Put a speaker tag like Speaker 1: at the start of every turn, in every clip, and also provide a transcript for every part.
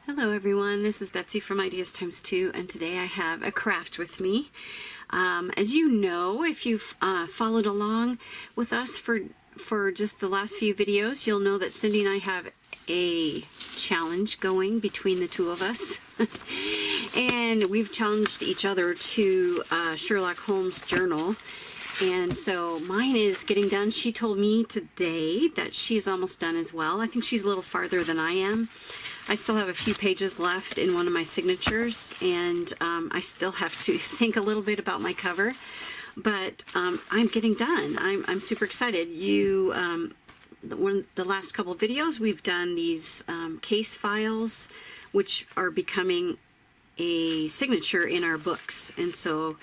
Speaker 1: Hello everyone, this is Betsy from Ideastimestwo, and today I have a craft with me. As you know, if you've followed along with us for just the last few videos, you'll know that Cindy and I have a challenge going between the two of us. And we've challenged each other to Sherlock Holmes journal. And so mine is getting done. She told me today that she's almost done as well. I think she's a little farther than I am. I still have a few pages left in one of my signatures, and I still have to think a little bit about my cover, but I'm getting done. I'm super excited. The last couple of videos, we've done these case files, which are becoming a signature in our books, and so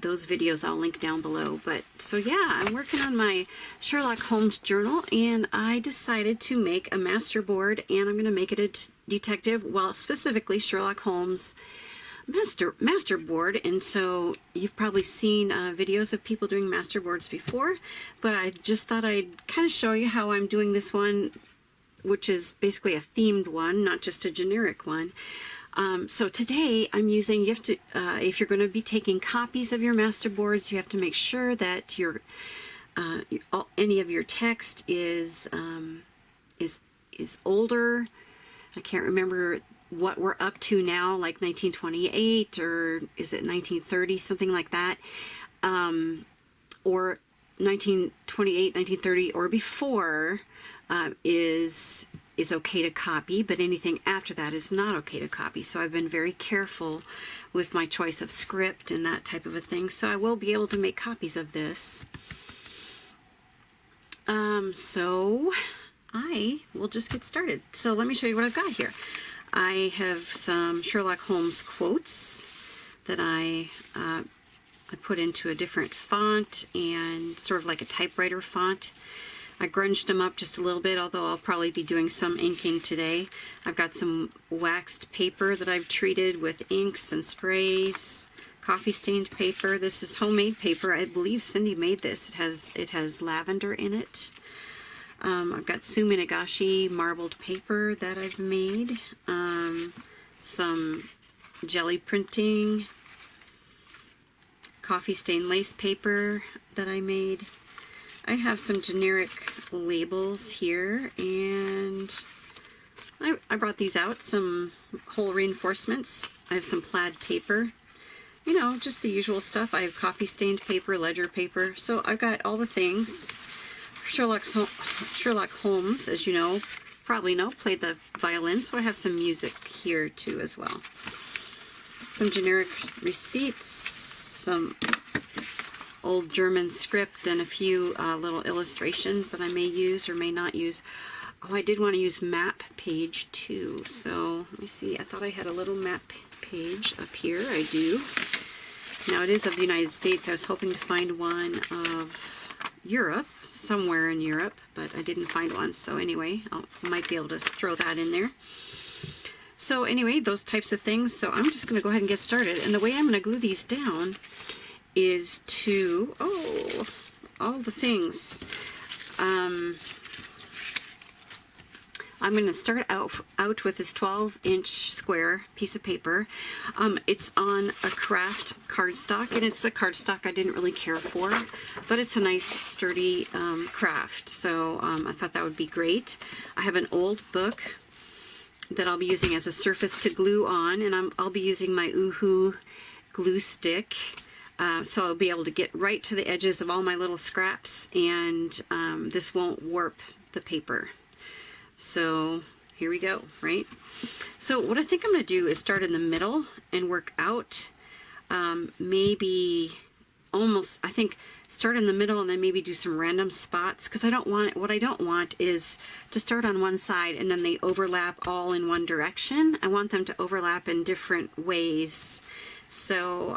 Speaker 1: those videos I'll link down below. But so yeah, I'm working on my Sherlock Holmes journal, and I decided to make a masterboard, and I'm going to make it a detective, well, specifically Sherlock Holmes masterboard. And so you've probably seen videos of people doing masterboards before, but I just thought I'd kind of show you how I'm doing this one, which is basically a themed one, not just a generic one. So today I'm using, you have to, if you're going to be taking copies of your masterboards, you have to make sure that your any of your text is older. I can't remember what we're up to now, like 1928 or is it 1930, something like that, or 1928, 1930 or before is okay to copy, but anything after that is not okay to copy. So I've been very careful with my choice of script and that type of a thing. So I will be able to make copies of this. So I will just get started. So let me show you what I've got here. I have some Sherlock Holmes quotes that I put into a different font, and sort of like a typewriter font. I grunged them up just a little bit, although I'll probably be doing some inking today. I've got some waxed paper that I've treated with inks and sprays, coffee stained paper. This is homemade paper. I believe Cindy made this. It has lavender in it. I've got Suminagashi marbled paper that I've made. Some jelly printing, coffee stained lace paper that I made. I have some generic labels here, and I brought these out, some whole reinforcements. I have some plaid paper, you know, just the usual stuff. I have coffee stained paper, ledger paper, so I've got all the things. Sherlock Holmes, as you know, probably know, played the violin, so I have some music here too as well. Some generic receipts, some old German script, and a few little illustrations that I may use or may not use. Oh, I did want to use map page too. So let me see. I thought I had a little map page up here. I do. Now it is of the United States. I was hoping to find one of Europe, somewhere in Europe, but I didn't find one. So anyway, I might be able to throw that in there. So anyway, those types of things. So I'm just going to go ahead and get started. And the way I'm going to glue these down is to, all the things. I'm going to start out with this 12-inch square piece of paper. It's on a craft cardstock, and it's a cardstock I didn't really care for, but it's a nice sturdy craft, so I thought that would be great. I have an old book that I'll be using as a surface to glue on, and I'll be using my Oohoo glue stick. So I'll be able to get right to the edges of all my little scraps, and this won't warp the paper. So here we go, right? So what I think I'm going to do is start in the middle and work out. Maybe almost, I think, start in the middle and then maybe do some random spots, because what I don't want is to start on one side and then they overlap all in one direction. I want them to overlap in different ways. So,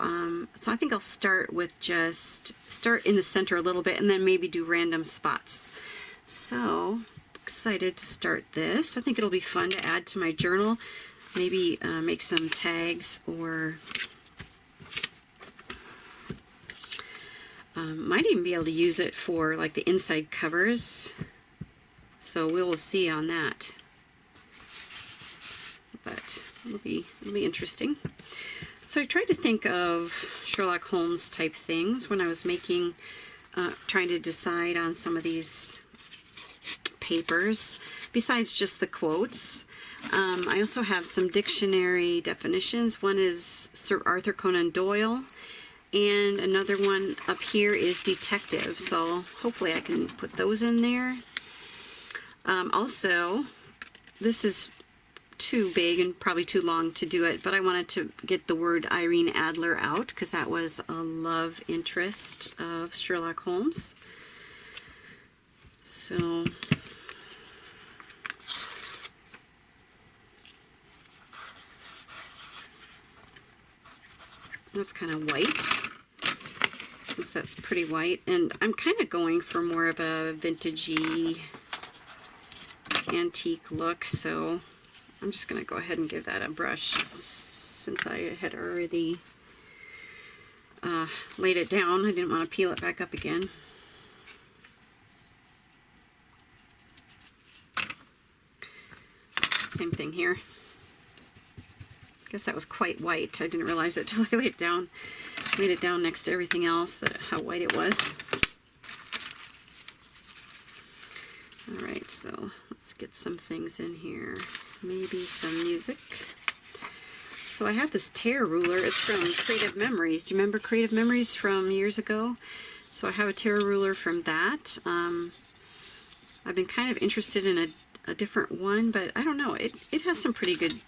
Speaker 1: so I think I'll start with start in the center a little bit and then maybe do random spots. So, excited to start this. I think it'll be fun to add to my journal. Maybe make some tags, or might even be able to use it for like the inside covers. So we will see on that. But it'll be interesting. So I tried to think of Sherlock Holmes type things when I was making, trying to decide on some of these papers, besides just the quotes. I also have some dictionary definitions. One is Sir Arthur Conan Doyle, and another one up here is detective. So hopefully I can put those in there. Also, this is too big and probably too long to do it, but I wanted to get the word Irene Adler out because that was a love interest of Sherlock Holmes. So that's kind of white, since that's pretty white, and I'm kind of going for more of a vintagey antique look, so I'm just going to go ahead and give that a brush since I had already laid it down. I didn't want to peel it back up again. Same thing here. Guess that was quite white. I didn't realize it till I laid it down next to everything else, that how white it was. Alright, so let's get some things in here. Maybe some music. So I have this tear ruler. It's from Creative Memories. Do you remember Creative Memories from years ago? So I have a tear ruler from that. I've been kind of interested in a different one, but I don't know. It has some pretty good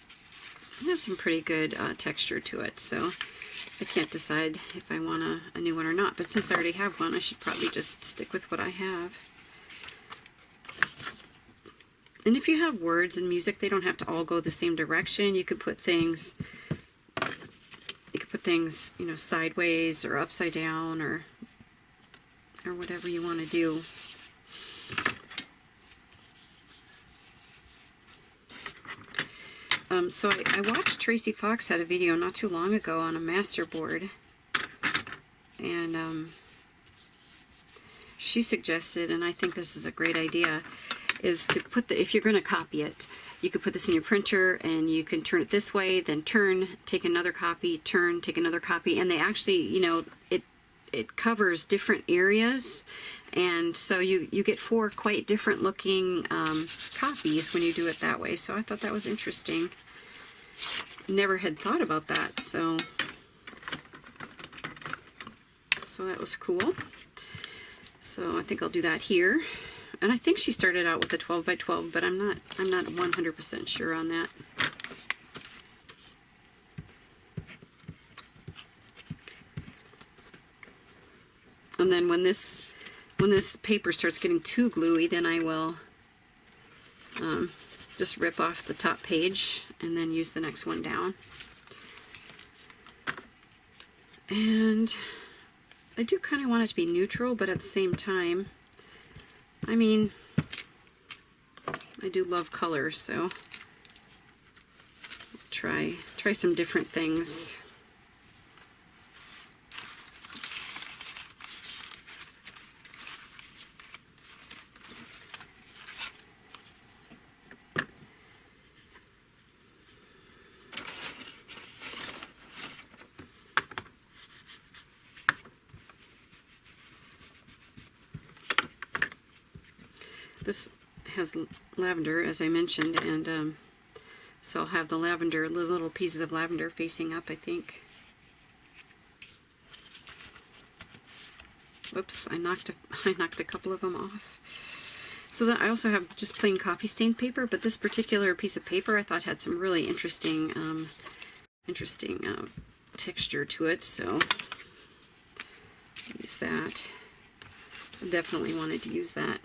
Speaker 1: texture to it, so I can't decide if I want a new one or not. But since I already have one, I should probably just stick with what I have. And if you have words and music, they don't have to all go the same direction. You could put things, you know, sideways or upside down, or whatever you want to do. So I watched Tracie Fox had a video not too long ago on a Masterboard, and she suggested, and I think this is a great idea, is to put if you're going to copy it, you could put this in your printer and you can turn it this way, then turn, take another copy, turn, take another copy, and they actually, you know, it covers different areas, and so you get 4 quite different looking copies when you do it that way. So I thought that was interesting. Never had thought about that, so that was cool. So I think I'll do that here. And I think she started out with a 12 by 12, but I'm not 100% sure on that. And then when this paper starts getting too gluey, then I will just rip off the top page and then use the next one down. And I do kind of want it to be neutral, but at the same time, I mean, I do love colors, so try some different things. This has lavender, as I mentioned, and so I'll have the lavender, little pieces of lavender facing up, I think. Whoops, I knocked a couple of them off. So then I also have just plain coffee stain paper, but this particular piece of paper I thought had some really interesting texture to it, so use that. I definitely wanted to use that.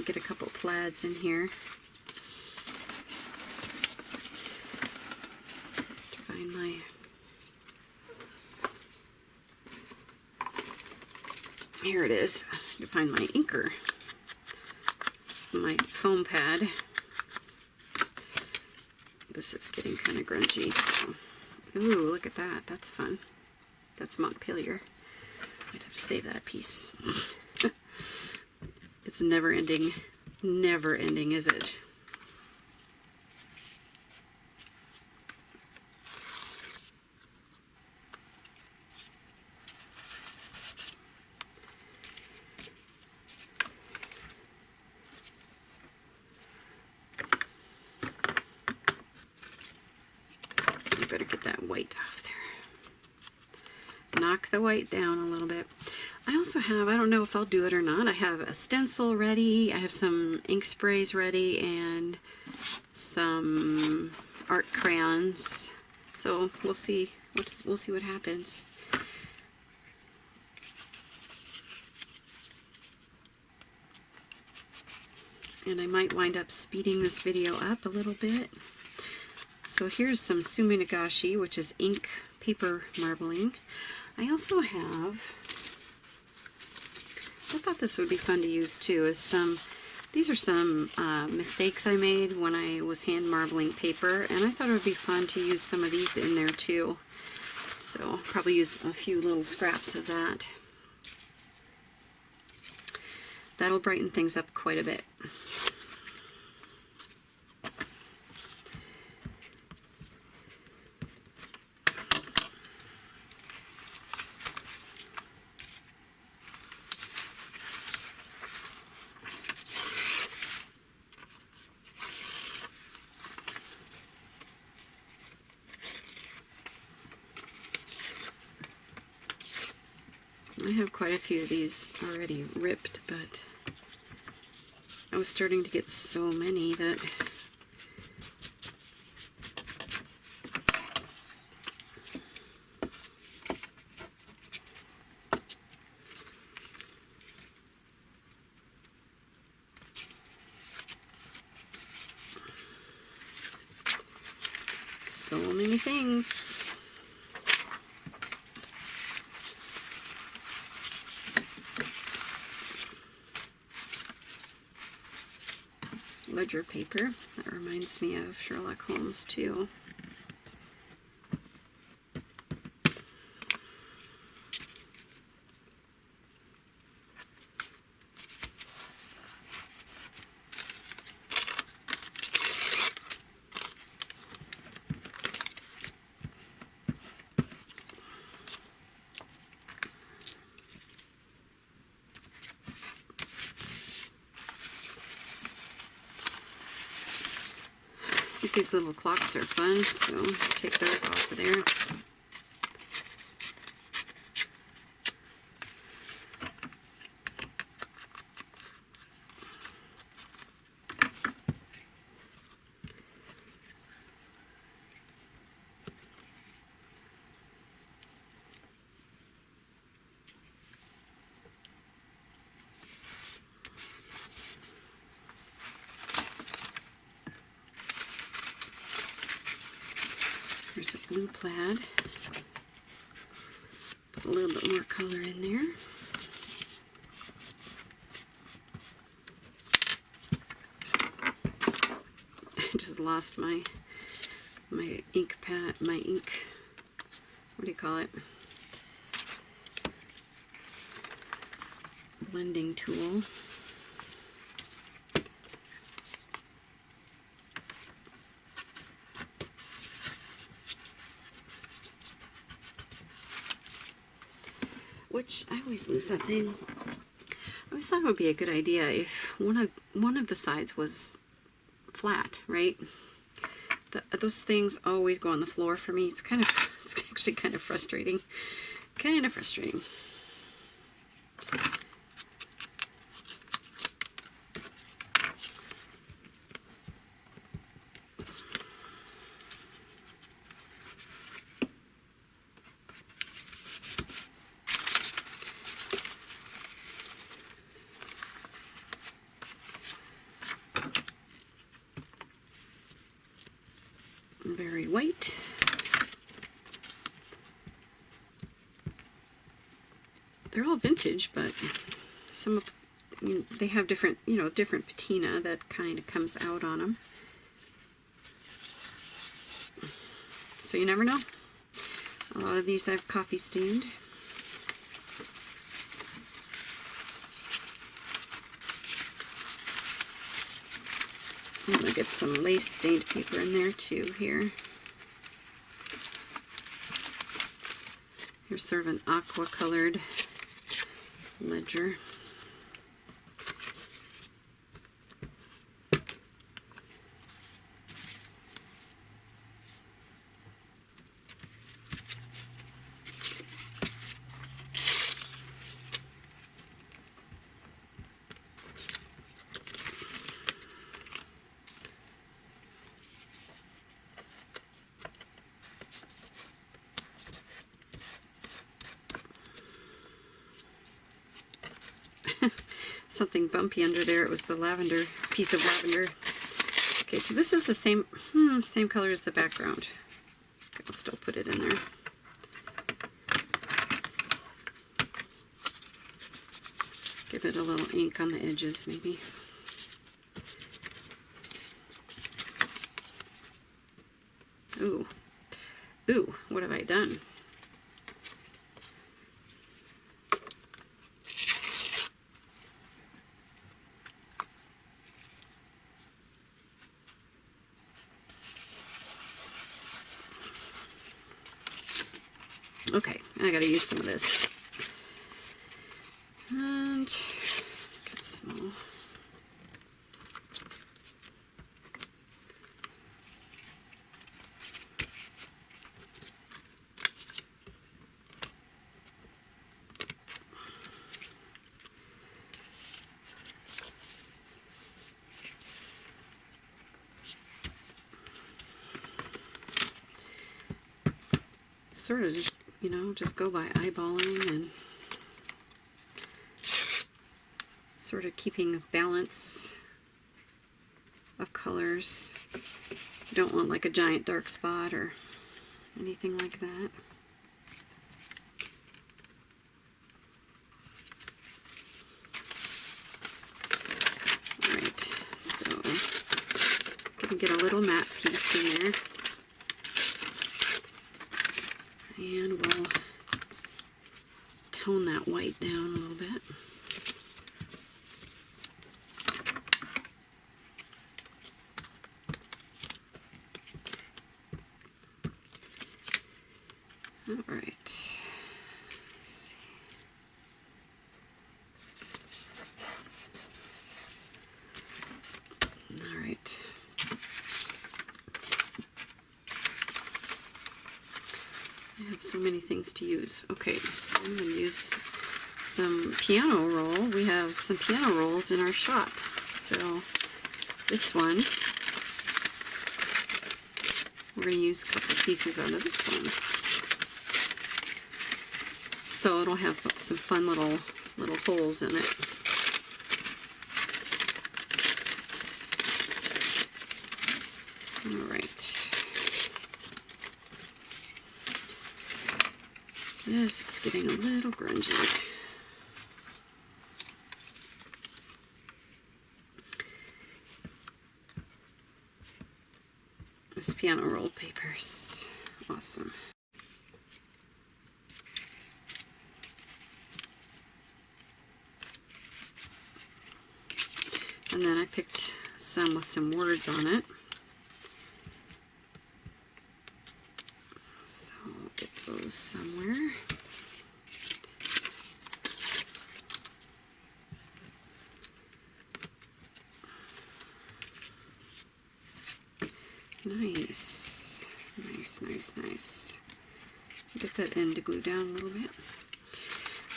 Speaker 1: Get a couple plaids in here. Find my here it is. To find my inker, my foam pad. This is getting kind of grungy. So. Ooh, look at that. That's fun. That's Montpelier. I'd have to save that piece. It's never ending, is it? get that white off there. Knock the white down a little bit. I also have, I don't know if I'll do it or not, I have a stencil ready, I have some ink sprays ready, and some art crayons. So we'll see what happens. And I might wind up speeding this video up a little bit. So here's some Suminagashi, which is ink paper marbling. I also have, I thought this would be fun to use too, is these are some mistakes I made when I was hand marbling paper, and I thought it would be fun to use some of these in there too. So I'll probably use a few little scraps of that. That'll brighten things up quite a bit. I have quite a few of these already ripped, but I was starting to get so many that so many things. Ledger paper. That reminds me of Sherlock Holmes too. These little clocks are fun, so take those off of there. There's a blue plaid. Put a little bit more color in there. I just lost my ink pad, my ink, what do you call it? Blending tool. Which I always lose that thing. I always thought it would be a good idea if one of the sides was flat, right? Those things always go on the floor for me. It's actually kind of frustrating. Kind of frustrating. Very white. They're all vintage, but some of, I mean, they have different, different patina that kind of comes out on them. So you never know. A lot of these I've coffee stained. I'm going to get some lace stained paper in there too here. Here's sort of an aqua colored ledger. something bumpy under there. It was the lavender, piece of lavender. Okay, so this is the same same color as the background. Okay, I'll still put it in there. Give it a little ink on the edges, maybe. Ooh. Ooh, what have I done? Okay, I gotta use some of this. And get small. Sort of just, you know, just go by eyeballing and sort of keeping a balance of colors. You don't want like a giant dark spot or anything like that. Alright, so I'm gonna get a little matte piece in there. And we'll tone that white down a little bit. All right. Let's see. All right. I have so many things to use. Okay, so I'm going to use some piano roll. We have some piano rolls in our shop. So this one, we're going to use a couple pieces out of this one. So it'll have some fun little holes in it. All right. This is getting a little grungy. This piano roll paper's awesome. And then I picked some with some words on it. So I'll get those somewhere. Nice. Nice, nice, nice. Get that end to glue down a little bit.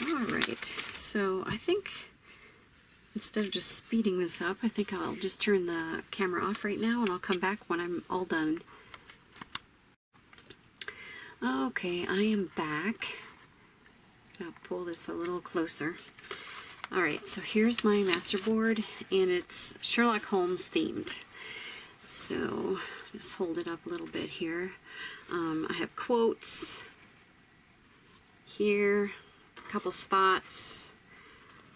Speaker 1: Alright, so I think instead of just speeding this up, I think I'll just turn the camera off right now and I'll come back when I'm all done. Okay, I am back. I'll pull this a little closer. Alright, so here's my masterboard and it's Sherlock Holmes themed. So just hold it up a little bit here. I have quotes here, a couple spots.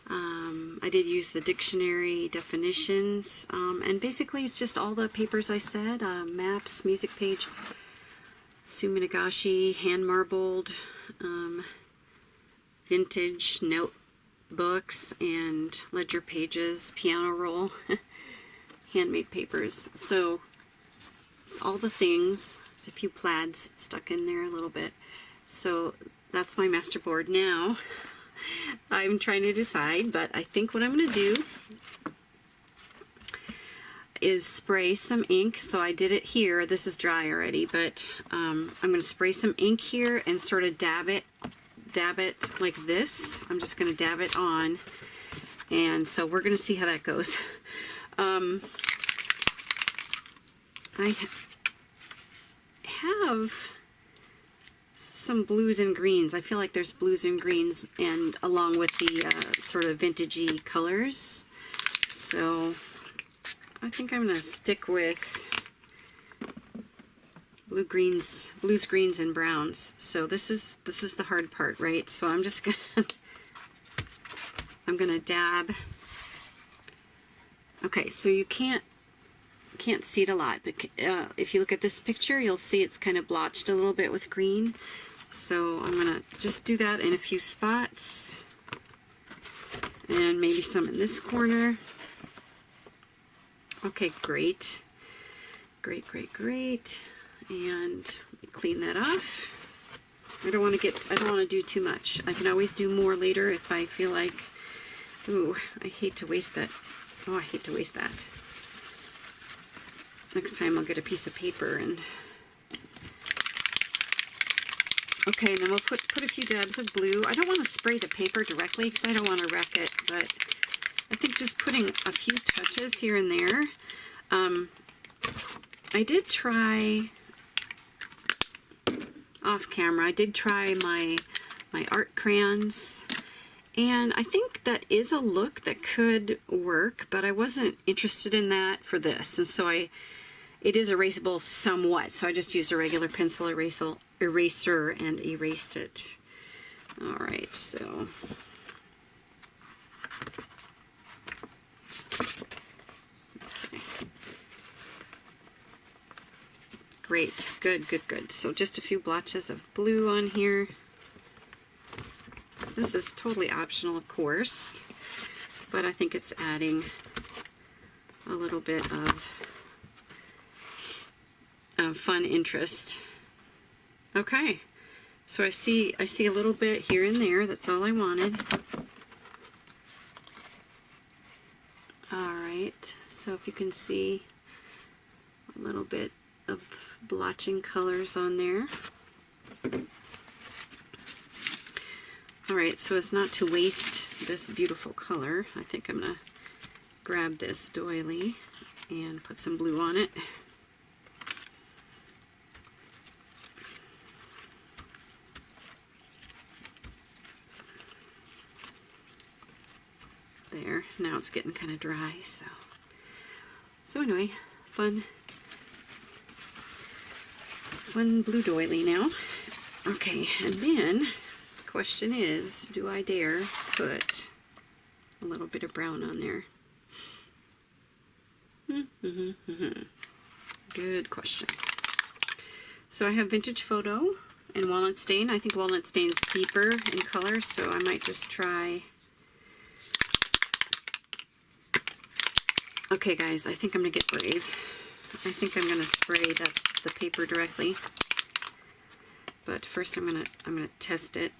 Speaker 1: I did use the dictionary definitions, and basically it's just all the papers I said, maps, music page, Suminagashi, hand marbled, vintage notebooks, and ledger pages, piano roll, handmade papers. So it's all the things. There's a few plaids stuck in there a little bit. So that's my masterboard now. I'm trying to decide, but I think what I'm going to do is spray some ink. So I did it here. This is dry already, but I'm going to spray some ink here and sort of dab it like this. I'm just going to dab it on, and so we're going to see how that goes. I have some blues and greens. I feel like there's blues and greens, and along with the sort of vintagey colors. So I think I'm going to stick with blues, greens, and browns. So this is the hard part, right? So I'm just gonna dab. Okay, so you can't see it a lot, but if you look at this picture, you'll see it's kind of blotched a little bit with green. So I'm gonna just do that in a few spots, and maybe some in this corner. Okay, great. And let me clean that off. I don't want to do too much. I can always do more later if I feel like, ooh, I hate to waste that. Oh, I hate to waste that. Next time I'll get a piece of paper and, okay, and then we'll put a few dabs of blue. I don't want to spray the paper directly because I don't want to wreck it, but I think just putting a few touches here and there. I did try, off camera, I did try my art crayons, and I think that is a look that could work, but I wasn't interested in that for this, and so it is erasable somewhat, so I just used a regular pencil eraser and erased it. Alright, so great, good. So just a few blotches of blue on here. This is totally optional, of course, but I think it's adding a little bit of fun interest. Okay, so I see a little bit here and there. That's all I wanted. All right, so if you can see a little bit of blotching colors on there. Alright, so as not to waste this beautiful color, I think I'm going to grab this doily and put some blue on it. There, now it's getting kind of dry, so anyway, fun blue doily now. Okay, and then the question is, do I dare put a little bit of brown on there? Good question. So I have Vintage Photo and Walnut Stain. I think Walnut Stain's deeper in color, so I might just try. Okay guys, I think I'm gonna get brave. I think I'm gonna spray the paper directly, but first I'm gonna test it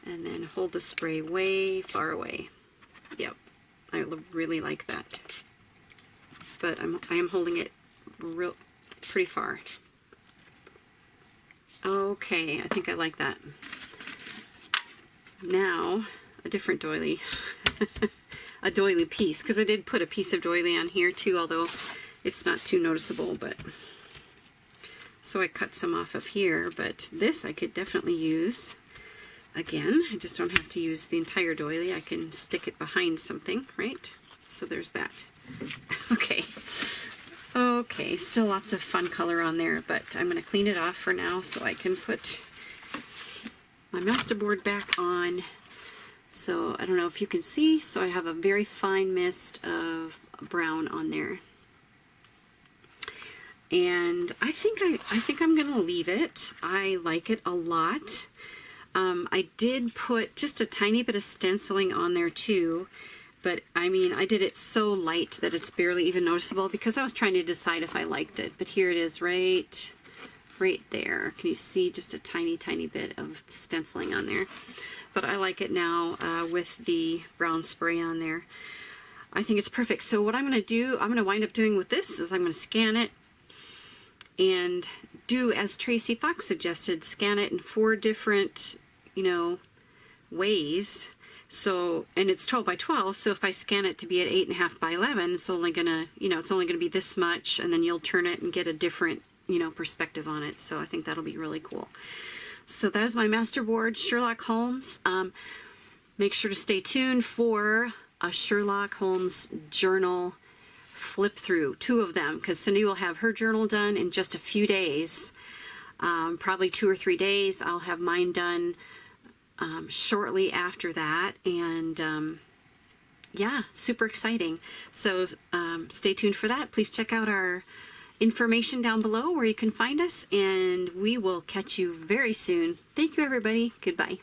Speaker 1: and then hold the spray way far away. Yep, I really like that, but I am holding it pretty far. Okay, I think I like that. Now a different doily. A doily piece, because I did put a piece of doily on here too, although it's not too noticeable, but so I cut some off of here, but this I could definitely use again. I just don't have to use the entire doily. I can stick it behind something, right? So there's that. Okay, still lots of fun color on there, but I'm going to clean it off for now so I can put my Masterboard back on. So I don't know if you can see, so I have a very fine mist of brown on there. And I think I'm gonna leave it. I like it a lot. I did put just a tiny bit of stenciling on there too, but I mean, I did it so light that it's barely even noticeable because I was trying to decide if I liked it. But here it is, right there. Can you see just a tiny bit of stenciling on there? But I like it now with the brown spray on there. I think it's perfect. So what I'm going to do, I'm going to wind up doing with this is I'm going to scan it and do as Tracie Fox suggested, scan it in 4 different, ways. So, and it's 12 by 12, so if I scan it to be at 8.5 by 11, it's only going to, it's only going to be this much, and then you'll turn it and get a different you know, perspective on it. So I think that'll be really cool. So that is my Masterboard Sherlock Holmes. Make sure to stay tuned for a Sherlock Holmes journal flip through, 2 of them, because Cindy will have her journal done in just a few days, probably 2 or 3 days. I'll have mine done shortly after that, and yeah, super exciting. So stay tuned for that. Please check out our information down below where you can find us, and we will catch you very soon. Thank you, everybody. Goodbye.